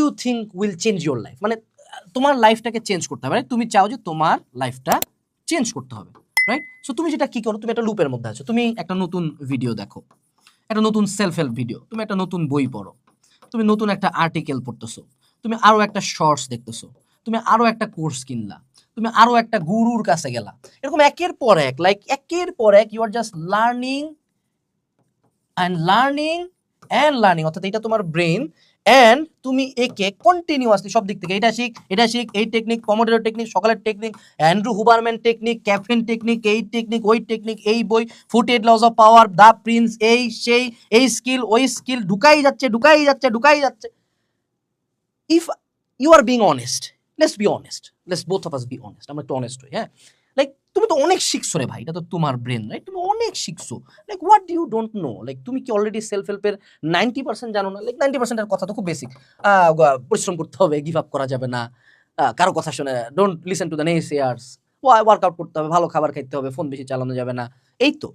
You think will change your life, মানে তোমার লাইফটাকে চেঞ্জ করতে হবে, তুমি চাও যে তোমার লাইফটা চেঞ্জ করতে হবে, রাইট? সো তুমি যেটা কি করো, তুমি একটা লুপের মধ্যে আছো, তুমি একটা নতুন ভিডিও দেখো, একটা নতুন সেলফ হেল্প ভিডিও, তুমি একটা নতুন বই পড়ো, তুমি নতুন একটা আর্টিকেল পড়তেছো, তুমি আরো একটা শর্টস দেখতেছো, তুমি আরো একটা কোর্স কিনলা, তুমি আরো একটা গুরুর কাছে গেলা, এরকম একের পর এক, লাইক একের পর এক you are just learning and learning and learning, অর্থাৎ এটা তোমার ব্রেন, অ্যান্ড তুমি একে কন্টিনিউয়াসলি সব দিক থেকে এটা শিখ, এই টেকনিক, পমোডোরো টেকনিক, সকালের technique, Andrew Huberman technique, caffeine technique, এই টেকনিক, ওই টেকনিক, এই বই, 48 laws of power, the prince, এই সেই, এই স্কিল, ওই স্কিল, ঢুকাই যাচ্ছে। If you are being honest, let's be honest, let's both of us be honest, আমরা একটু অনেস্ট হই, হ্যাঁ? লাইক তুমি তো অনেক শিখছো রে ভাই, এটা তো তোমার ব্রেন, রাইট? তুমি অনেক শিখছো, like what do you don't know? Like তুমি কি অলরেডি সেলফ হেল্পের 90% জানো না? লাইক 90% এর কথা তো খুব বেসিক, পরিশ্রম করতে হবে, গিভ আপ করা যাবে না, কারো কথা শুনে don't listen to the naysayers, workout করতে হবে, ভালো খাবার খাইতে হবে, ফোন বেশি চালানো যাবে না, এই তো।